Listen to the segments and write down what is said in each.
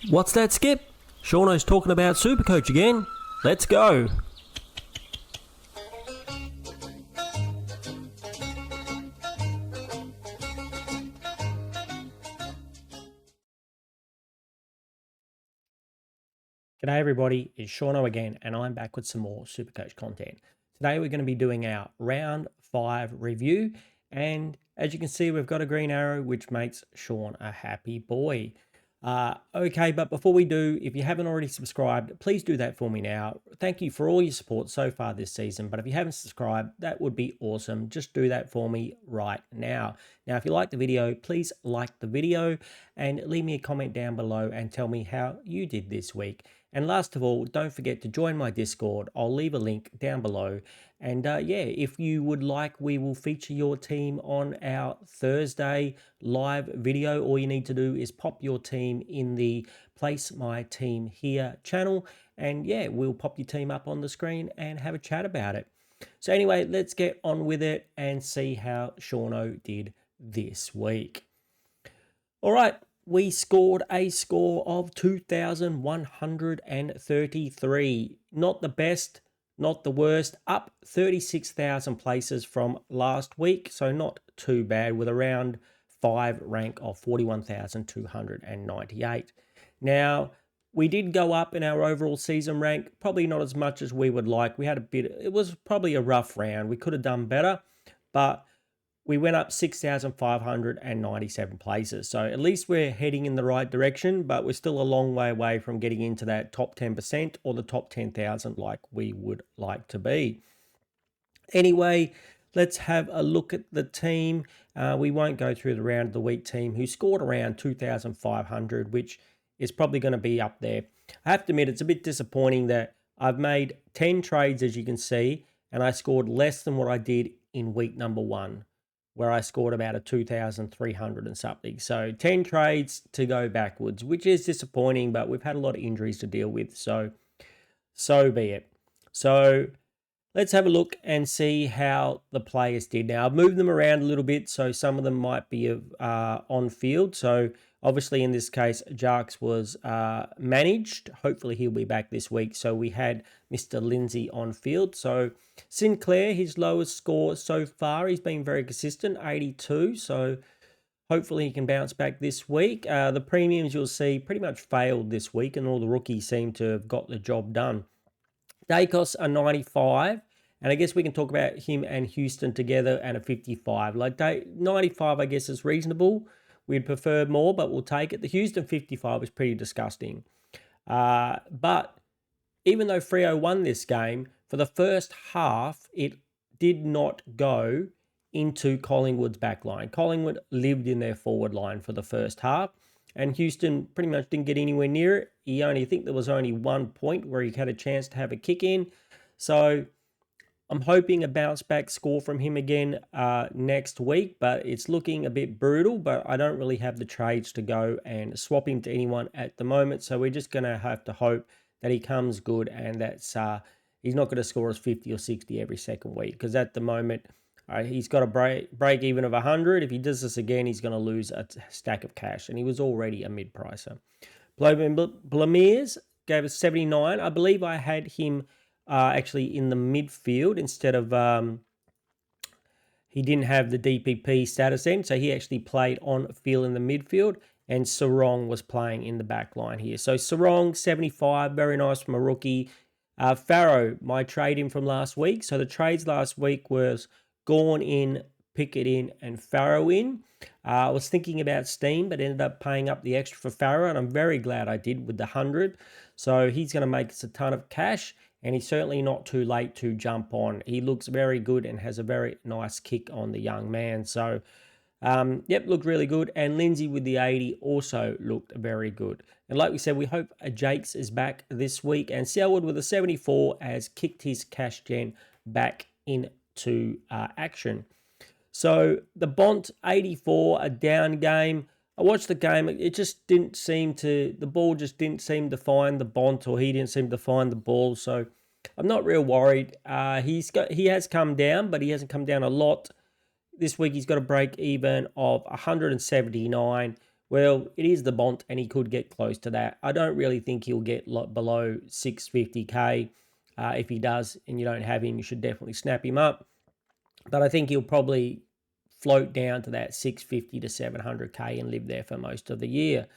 What's that, Skip? Shauno's talking about Supercoach again. Let's go. G'day everybody, it's Shauno again, and I'm back with some more Supercoach content. Today we're going to be doing our round 5 review, and as you can see, we've got a green arrow, which makes Sean a happy boy. Okay, but before we do, if you haven't already subscribed, please do that for me now. Thank you for all your support so far this season, but if you haven't subscribed, that would be awesome. Just do that for me right now. Now, if you like the video, please like the video and leave me a comment down below and tell me how you did this week. And last of all, don't forget to join my Discord. I'll leave a link down below. And yeah, if you would like, we will feature your team on our Thursday live video. All you need to do is pop your team in the Place My Team Here channel. And yeah, we'll pop your team up on the screen and have a chat about it. So anyway, let's get on with it and see how Shauno did this week. All right. We scored a score of 2,133. Not the best, not the worst. Up 36,000 places from last week. So not too bad with a round 5 rank of 41,298. Now, we did go up in our overall season rank. Probably not as much as we would like. We had it was probably a rough round. We could have done better, but we went up 6,597 places. So at least we're heading in the right direction, but we're still a long way away from getting into that top 10% or the top 10,000 like we would like to be. Anyway, let's have a look at the team. We won't go through the round of the week team who scored around 2,500, which is probably going to be up there. I have to admit, it's a bit disappointing that I've made 10 trades, as you can see, and I scored less than what I did in week number 1. Where I scored about a 2,300 and something. So 10 trades to go backwards, which is disappointing, but we've had a lot of injuries to deal with, so be it. So let's have a look and see how the players did. Now, I've moved them around a little bit, so some of them might be on field. So obviously in this case, Jarks was managed. Hopefully he'll be back this week. So we had Mr. Lindsay on field. So Sinclair, his lowest score so far, he's been very consistent, 82. So hopefully he can bounce back this week. The premiums you'll see pretty much failed this week, and all the rookies seem to have got the job done. Dacos are 95, and I guess we can talk about him and Houston together at a 55. Like 95, I guess, is reasonable. We'd prefer more, but we'll take it. The Houston 55 is pretty disgusting. But even though Freo won this game, for the first half, it did not go into Collingwood's back line. Collingwood lived in their forward line for the first half, and Houston pretty much didn't get anywhere near it. I think there was only 1 point where he had a chance to have a kick in. So I'm hoping a bounce back score from him again next week, but it's looking a bit brutal, but I don't really have the trades to go and swap him to anyone at the moment. So we're just going to have to hope that he comes good and that's he's not going to score us 50 or 60 every second week, because at the moment he's got a break even of 100. If he does this again, he's going to lose a stack of cash, and he was already a mid-pricer. Blamiers gave us 79. I believe I had him actually in the midfield instead of he didn't have the DPP status then, so he actually played on field in the midfield, and Sarong was playing in the back line here. So Sarong, 75, very nice from a rookie. Farrow, my trade in from last week. So the trades last week was Gawn in, Pickett in, and Farrow in. I was thinking about Steam, but ended up paying up the extra for Farrow, and I'm very glad I did with the 100. So he's going to make us a ton of cash, and he's certainly not too late to jump on. He looks very good and has a very nice kick on the young man. So, yep, looked really good. And Lindsay with the 80 also looked very good. And like we said, we hope Jakes is back this week. And Selwood with a 74 has kicked his cash gen back into action. So the Bont 84, a down game. I watched the game. It just didn't seem to, the ball just didn't seem to find the Bont, or he didn't seem to find the ball. So I'm not real worried. He has come down, but he hasn't come down a lot. This week he's got a break even of 179, Well, it is the Bont, and he could get close to that. I don't really think he'll get below 650k. If he does and you don't have him, you should definitely snap him up. But I think he'll probably float down to that 650 to 700k and live there for most of the year.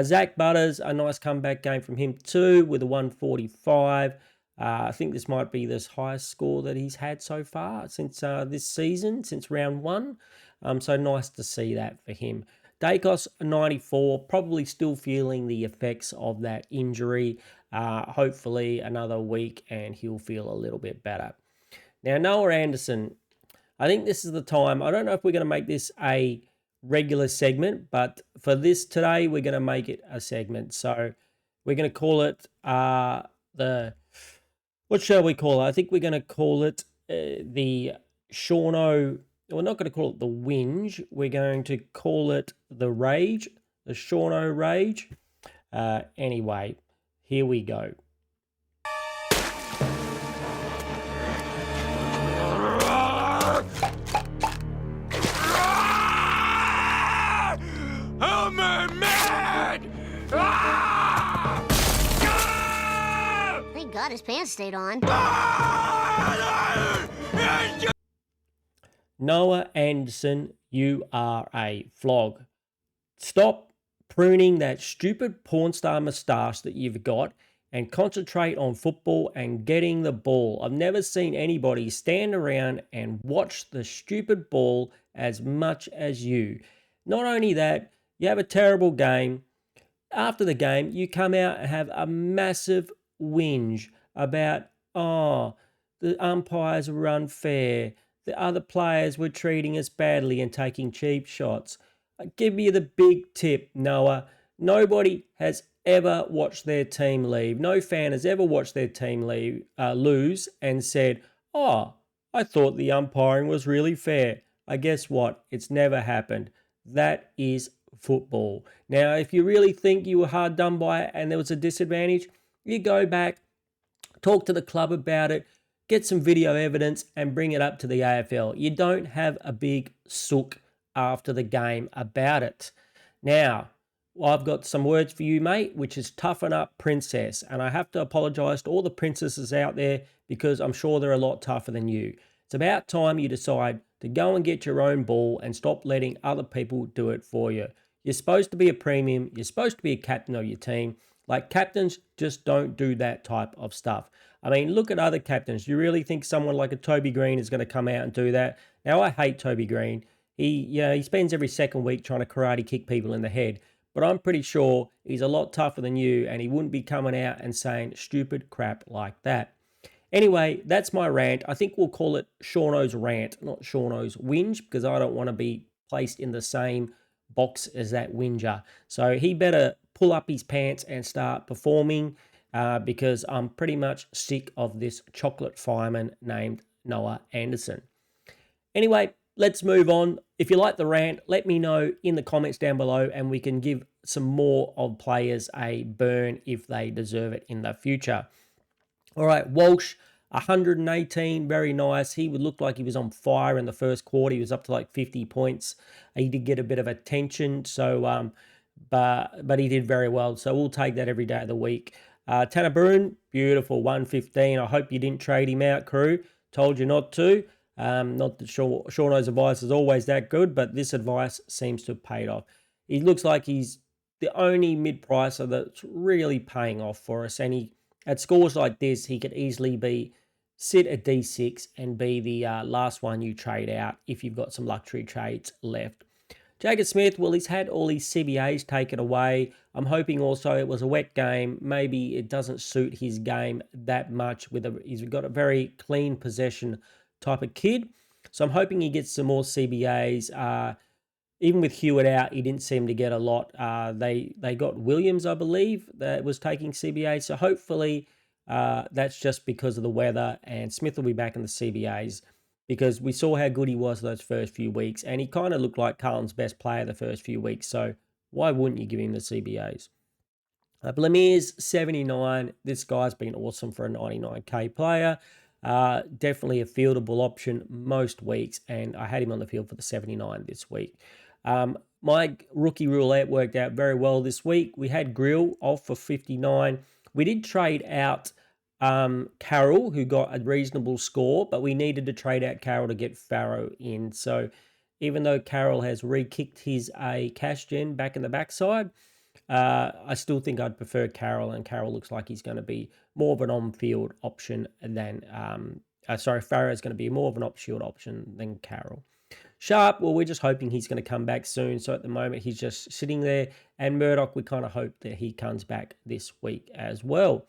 Zach Butters, a nice comeback game from him too with a 145. I think this might be the highest score that he's had so far since this season, since round one. So nice to see that for him. Dacos, 94, probably still feeling the effects of that injury. Hopefully another week and he'll feel a little bit better. Now, Noah Anderson, I think this is the time. I don't know if we're going to make this a regular segment, but for this today, we're going to make it a segment. So we're going to call it what shall we call it? I think we're going to call it the Shauno. We're not going to call it the whinge. We're going to call it the rage, the Shauno rage. Anyway, here we go. Thank God his pants stayed on. Noah Anderson, you are a flog. Stop pruning that stupid porn star moustache that you've got and concentrate on football and getting the ball. I've never seen anybody stand around and watch the stupid ball as much as you. Not only that, you have a terrible game. After the game, you come out and have a massive whinge about, the umpires were unfair. The other players were treating us badly and taking cheap shots. I give you the big tip, Noah. Nobody has ever watched their team leave. No fan has ever watched their team lose and said, I thought the umpiring was really fair. I guess what? It's never happened. That is football. Now, if you really think you were hard done by it and there was a disadvantage, you go back, talk to the club about it, get some video evidence and bring it up to the AFL. You don't have a big sook after the game about it. Now, I've got some words for you, mate, which is toughen up, princess. And I have to apologise to all the princesses out there because I'm sure they're a lot tougher than you. It's about time you decide to go and get your own ball and stop letting other people do it for you. You're supposed to be a premium. You're supposed to be a captain of your team. Like, captains just don't do that type of stuff. I mean, look at other captains. You really think someone like a Toby Green is going to come out and do that? Now, I hate Toby Green. He spends every second week trying to karate kick people in the head. But I'm pretty sure he's a lot tougher than you and he wouldn't be coming out and saying stupid crap like that. Anyway, that's my rant. I think we'll call it Shauno's rant, not Shauno's whinge, because I don't want to be placed in the same box as that whinger. So he better pull up his pants and start performing because I'm pretty much sick of this chocolate fireman named Noah Anderson. Anyway, let's move on. If you like the rant, let me know in the comments down below and we can give some more of players a burn if they deserve it in the future. All right, Walsh, 118, very nice. He would look like he was on fire in the first quarter. He was up to like 50 points. He did get a bit of attention, so but he did very well. So we'll take that every day of the week. Tanner Bruin, beautiful, 115. I hope you didn't trade him out, crew. Told you not to. Not that Shauno's advice is always that good, but this advice seems to have paid off. He looks like he's the only mid-pricer that's really paying off for us. And at scores like this, he could easily sit at D6 and be the last one you trade out if you've got some luxury trades left. Jacob Smith, well, he's had all his CBAs taken away. I'm hoping also it was a wet game. Maybe it doesn't suit his game that much. He's got a very clean possession type of kid. So I'm hoping he gets some more CBAs. Even with Hewitt out, he didn't seem to get a lot. They got Williams, I believe, that was taking CBAs. So hopefully that's just because of the weather. And Smith will be back in the CBAs because we saw how good he was those first few weeks. And he kind of looked like Carlton's best player the first few weeks. So why wouldn't you give him the CBAs? Blemires, 79. This guy's been awesome for a 99k player. Definitely a fieldable option most weeks, and I had him on the field for the 79 this week. My rookie roulette worked out very well this week. We had Grill off for 59. We did trade out Carroll, who got a reasonable score, but we needed to trade out Carroll to get Farrow in. So even though Carroll has re-kicked his cash gen back in the backside, I still think I'd prefer Carroll, and Carroll looks like he's going to be more of an on-field option than Farrow is going to be more of an off-field option than Carroll. Sharp, well, we're just hoping he's going to come back soon. So at the moment, he's just sitting there. And Murdoch, we kind of hope that he comes back this week as well.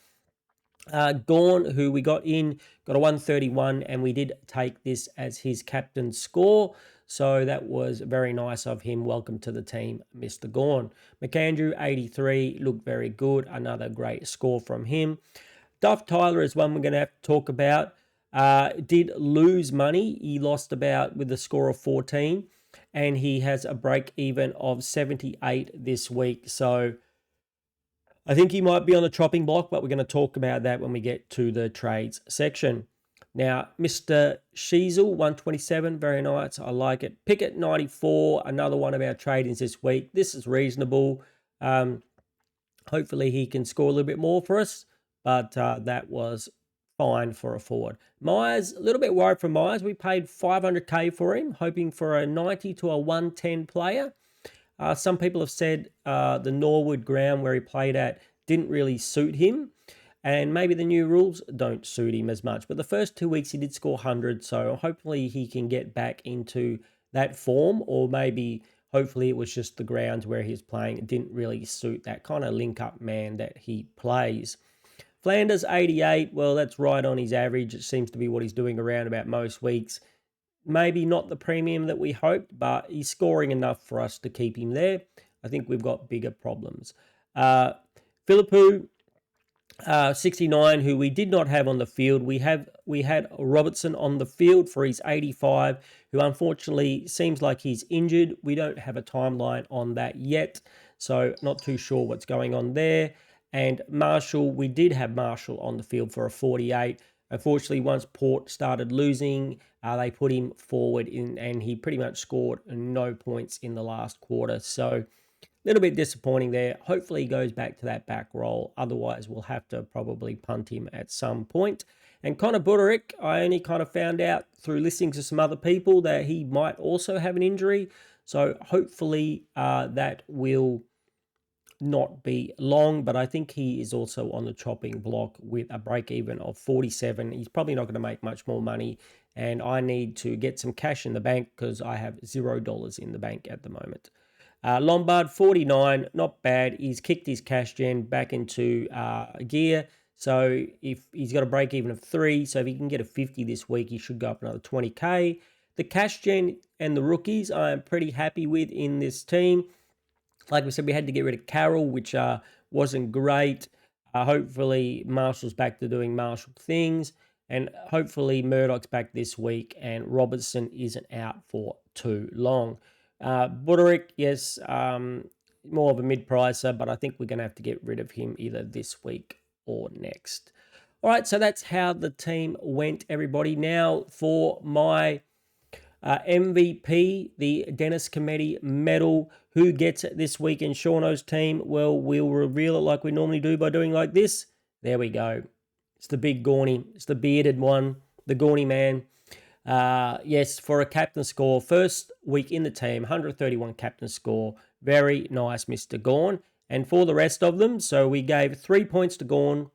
Gawn, who we got in, got a 131, and we did take this as his captain score. So that was very nice of him. Welcome to the team, Mr. Gawn. McAndrew, 83, looked very good. Another great score from him. Duff Tyler is one we're going to have to talk about. Did lose money. He lost about with a score of 14, and he has a break even of 78 this week. So I think he might be on the chopping block, but we're going to talk about that when we get to the trades section. Now, Mr. Sheasel, 127, very nice. I like it. Pickett, 94, another one of our trade-ins this week. This is reasonable. Hopefully he can score a little bit more for us, but that was fine for a forward. Myers, a little bit worried for Myers. We paid $500K for him, hoping for a 90 to a 110 player. Some people have said the Norwood ground where he played at didn't really suit him, and maybe the new rules don't suit him as much. But the first 2 weeks he did score 100, so hopefully he can get back into that form, or maybe hopefully it was just the grounds where he was playing. It didn't really suit that kind of link-up man that he plays. Flanders, 88, well, that's right on his average. It seems to be what he's doing around about most weeks. Maybe not the premium that we hoped, but he's scoring enough for us to keep him there. I think we've got bigger problems. Philippou, 69, who we did not have on the field. We had Robertson on the field for his 85, who unfortunately seems like he's injured. We don't have a timeline on that yet, so not too sure what's going on there. And Marshall, we did have Marshall on the field for a 48. Unfortunately, once Port started losing, they put him forward and he pretty much scored no points in the last quarter. So a little bit disappointing there. Hopefully he goes back to that back roll. Otherwise, we'll have to probably punt him at some point. And Connor Buderick, I only kind of found out through listening to some other people that he might also have an injury. So hopefully that will not be long, but I think he is also on the chopping block with a break even of 47. He's probably not going to make much more money, and I need to get some cash in the bank because I have $0 in the bank at the moment. Lombard, 49, not bad. He's kicked his cash gen back into gear. So if he's got a break even of 3, so if he can get a 50 this week, he should go up another 20K. The cash gen and the rookies I am pretty happy with in this team. Like we said, we had to get rid of Carroll, which wasn't great. Hopefully Marshall's back to doing Marshall things. And hopefully Murdoch's back this week and Robertson isn't out for too long. Buderick, yes, more of a mid-pricer, but I think we're going to have to get rid of him either this week or next. All right, so that's how the team went, everybody. Now for my MVP, the Dennis Cometti medal. Who gets it this week in Shauno's team? Well, we'll reveal it like we normally do by doing like this. There we go. It's the big Gawny. It's the bearded one, the Gawny man. Yes, for a captain score. First week in the team, 131 captain score. Very nice, Mr. Gawn. And for the rest of them, so we gave 3 points to Gawn.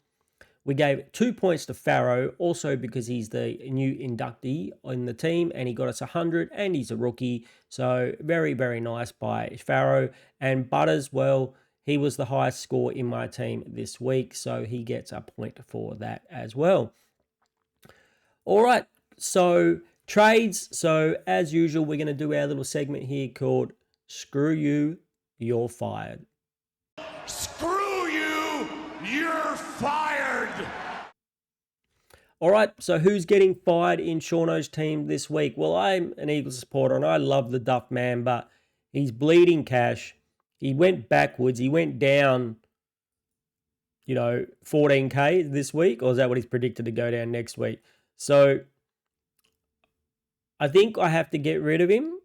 We gave 2 points to Farrow, also because he's the new inductee in the team, and he got us 100, and he's a rookie. So very, very nice by Farrow. And Butters, well, he was the highest score in my team this week, so he gets a point for that as well. All right, so trades. So as usual, we're going to do our little segment here called Screw You, You're Fired. Screw you, you're fired. All right, so who's getting fired in Shauno's team this week? Well, I'm an Eagles supporter and I love the Duff man, but he's bleeding cash. He went backwards. He went down, 14K this week, or is that what he's predicted to go down next week? So I think I have to get rid of him.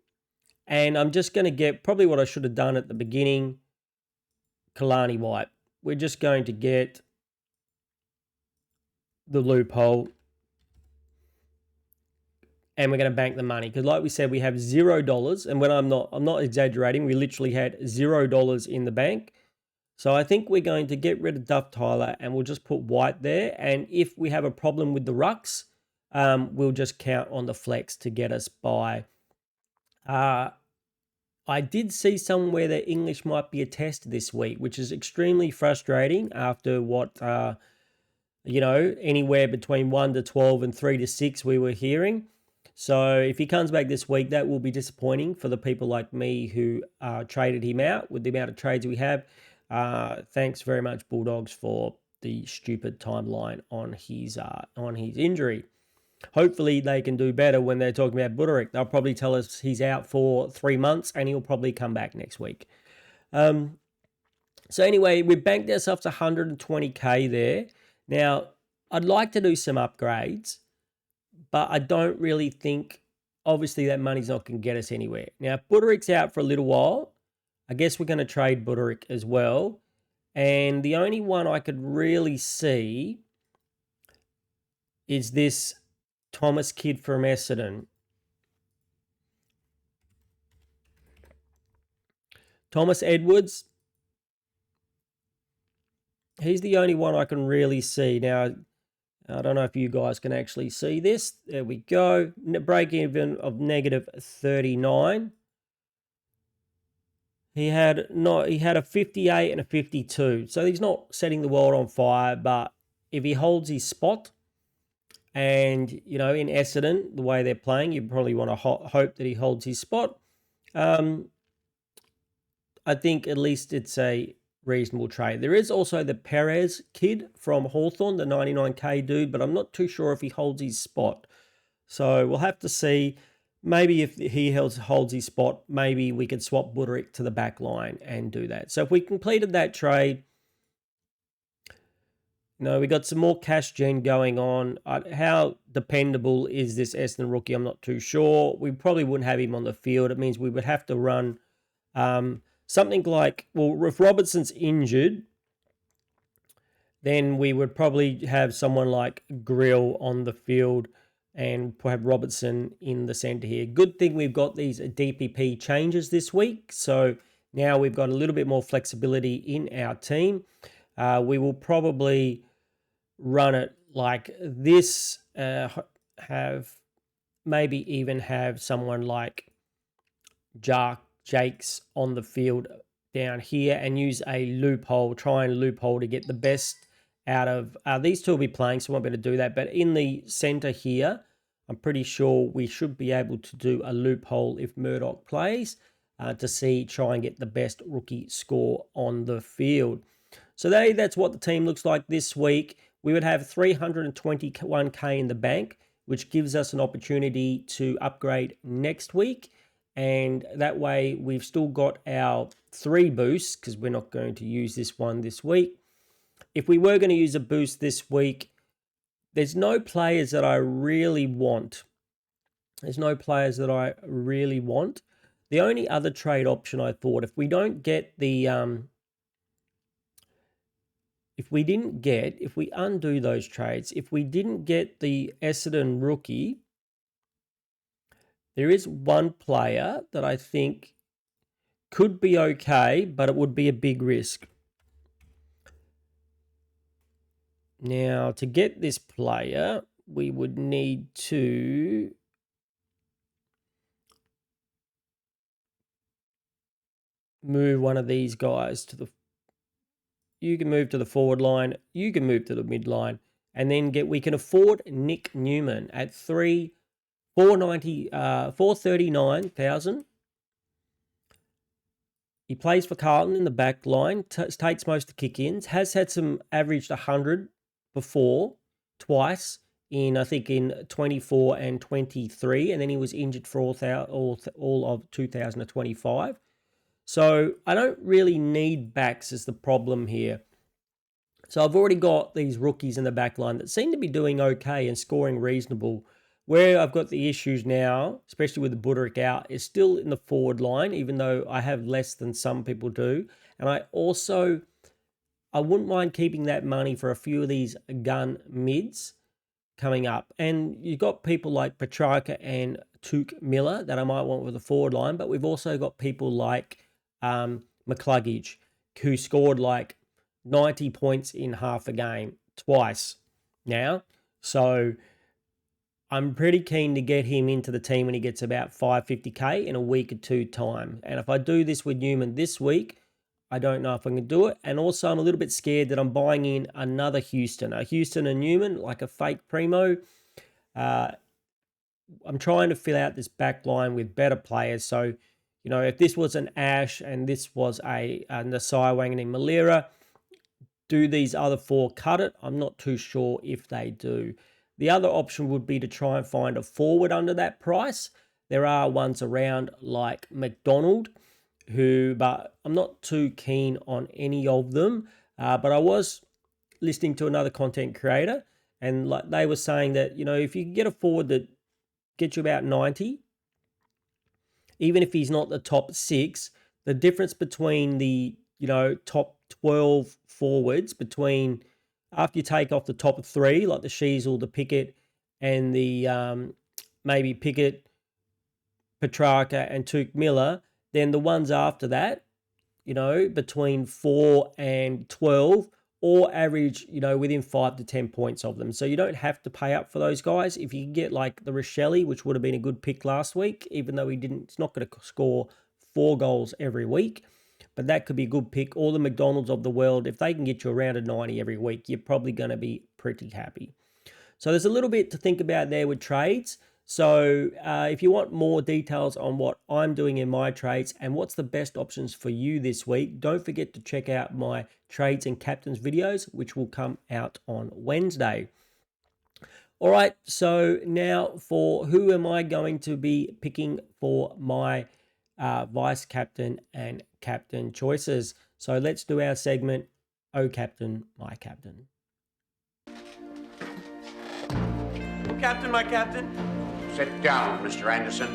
And I'm just going to get probably what I should have done at the beginning, Kalani White. We're just going to get the loophole and we're going to bank the money. Because like we said, we have $0. And when I'm not exaggerating, we literally had $0 in the bank. So I think we're going to get rid of Duff Tyler and we'll just put White there. And if we have a problem with the rucks, we'll just count on the flex to get us by. I did see somewhere that English might be a test this week, which is extremely frustrating after what, anywhere between 1 to 12 and 3 to 6 we were hearing. So if he comes back this week, that will be disappointing for the people like me who traded him out with the amount of trades we have. Thanks very much, Bulldogs, for the stupid timeline on his injury. Hopefully they can do better when they're talking about Buderick. They'll probably tell us he's out for 3 months and he'll probably come back next week. So anyway, we banked ourselves 120k there. Now, I'd like to do some upgrades, but I don't really think, obviously, that money's not going to get us anywhere. Now, if Buderick's out for a little while, I guess we're going to trade Buderick as well. And the only one I could really see is this Thomas kid from Essendon. Thomas Edwards. He's the only one I can really see. Now, I don't know if you guys can actually see this. There we go. Break even of negative 39. He had a 58 and a 52. So he's not setting the world on fire, but if he holds his spot, and, in Essendon, the way they're playing, you probably want to hope that he holds his spot. I think at least it's a reasonable trade. There is also the Perez kid from Hawthorn, the 99k dude, but I'm not too sure if he holds his spot. So we'll have to see. Maybe if he holds his spot, maybe we could swap Buderick to the back line and do that. So if we completed that trade, we got some more cash gen going on. How dependable is this Essendon rookie? I'm not too sure. We probably wouldn't have him on the field. It means we would have to run something like, well, if Robertson's injured, then we would probably have someone like Grill on the field and have Robertson in the centre here. Good thing we've got these DPP changes this week. So now we've got a little bit more flexibility in our team. We will probably run it like this, maybe even have someone like Jakes on the field down here and use a loophole, try and loophole to get the best out of these two will be playing, so I won't be able to do that. But in the centre here, I'm pretty sure we should be able to do a loophole if Murdoch plays to try and get the best rookie score on the field. So that's what the team looks like this week. We would have 321k in the bank, which gives us an opportunity to upgrade next week. And that way we've still got our 3 boosts because we're not going to use this one this week. If we were going to use a boost this week, there's no players that I really want. The only other trade option I thought, if we undo those trades, if we didn't get the Essendon rookie, there is one player that I think could be okay, but it would be a big risk. Now, to get this player, we would need to move one of these guys to the... You can move to the forward line. You can move to the mid line. And then we can afford Nick Newman at 439,000. He plays for Carlton in the back line, takes most of the kick-ins, has had some averaged 100 before, twice, I think in 24 and 23, and then he was injured for all of 2025. So I don't really need backs as the problem here. So I've already got these rookies in the back line that seem to be doing okay and scoring reasonable Where I've got the issues now, especially with the Buderick out, is still in the forward line, even though I have less than some people do. And I wouldn't mind keeping that money for a few of these gun mids coming up. And you've got people like Petrarca and Tuke Miller that I might want with the forward line, but we've also got people like McCluggage, who scored like 90 points in half a game twice now. So I'm pretty keen to get him into the team when he gets about 550k in a week or two time. And if I do this with Newman this week, I don't know if I can do it. And also I'm a little bit scared that I'm buying in another Houston. A Houston and Newman, like a fake primo. I'm trying to fill out this back line with better players. So, you know, if this was an Ash and this was a Nasai Wangan and Malira, do these other four cut it? I'm not too sure if they do. The other option would be to try and find a forward under that price. There are ones around like McDonald, but I'm not too keen on any of them. But I was listening to another content creator, and like they were saying that, you know, if you can get a forward that gets you about 90, even if he's not the top 6, the difference between the, you know, top 12 forwards between after you take off the top 3, like the Sheasel, the Pickett, and the maybe Pickett, Petrarca, and Tuke Miller, then the ones after that, you know, between 4 and 12, or average, you know, within 5 to 10 points of them. So you don't have to pay up for those guys. If you can get like the Rochelle, which would have been a good pick last week, even though it's not going to score 4 goals every week, but that could be a good pick. All the McDonald's of the world, if they can get you around a 90 every week, you're probably going to be pretty happy. So there's a little bit to think about there with trades. So if you want more details on what I'm doing in my trades and what's the best options for you this week, don't forget to check out my trades and captains videos, which will come out on Wednesday. All right, so now for who am I going to be picking for my vice captain and captain choices. So let's do our segment, Oh Captain, My Captain. Captain, my captain. Sit down, Mr. Anderson.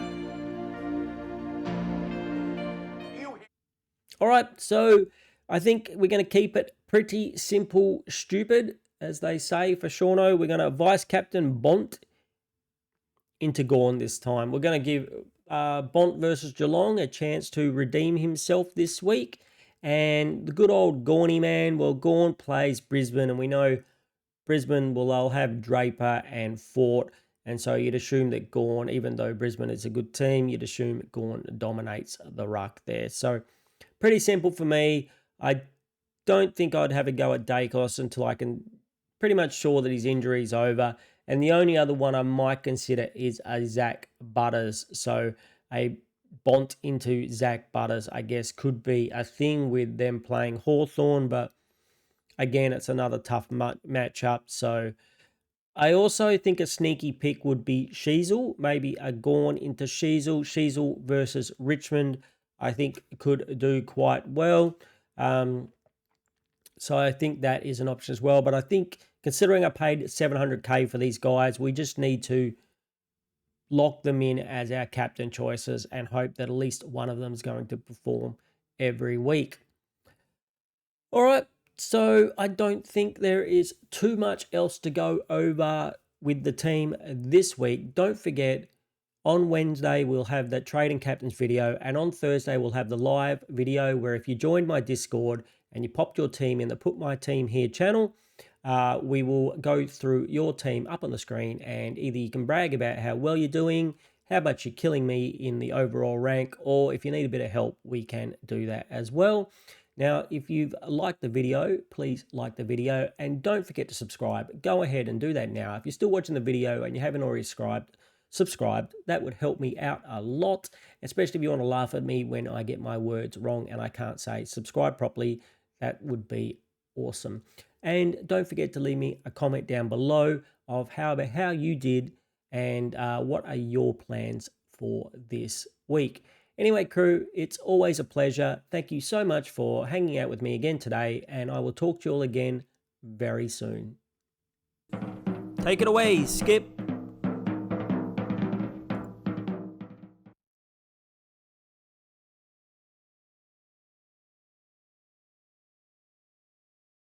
All right, so I think we're going to keep it pretty simple, stupid, as they say for Shauno. We're going to vice captain Bont into Gawn this time. We're going to give Bont versus Geelong a chance to redeem himself this week. And the good old Gawny man, well, Gawn plays Brisbane, and we know Brisbane, well, they'll have Draper and Fort. And so you'd assume that Gawn, even though Brisbane is a good team, you'd assume Gawn dominates the ruck there. So pretty simple for me. I don't think I'd have a go at Dacos until I can pretty much sure that his injury is over. And the only other one I might consider is a Zach Butters. So a Bont into Zach Butters, I guess, could be a thing with them playing Hawthorn. But again, it's another tough matchup. So I also think a sneaky pick would be Sheasel, maybe a Gawn into Sheasel. Sheasel versus Richmond, I think could do quite well. So I think that is an option as well. But I think considering I paid 700k for these guys, we just need to lock them in as our captain choices and hope that at least one of them is going to perform every week. All right. So I don't think there is too much else to go over with the team this week. Don't forget, on Wednesday, we'll have that trading captains video. And on Thursday, we'll have the live video where if you joined my Discord and you popped your team in the Put My Team Here channel, we will go through your team up on the screen, and either you can brag about how well you're doing, how much you're killing me in the overall rank, or if you need a bit of help, we can do that as well. Now, if you've liked the video, please like the video and don't forget to subscribe. Go ahead and do that now. If you're still watching the video and you haven't already subscribed, that would help me out a lot, especially if you want to laugh at me when I get my words wrong and I can't say subscribe properly. That would be awesome. And don't forget to leave me a comment down below of how you did and what are your plans for this week. Anyway, crew, it's always a pleasure. Thank you so much for hanging out with me again today, and I will talk to you all again very soon. Take it away, Skip.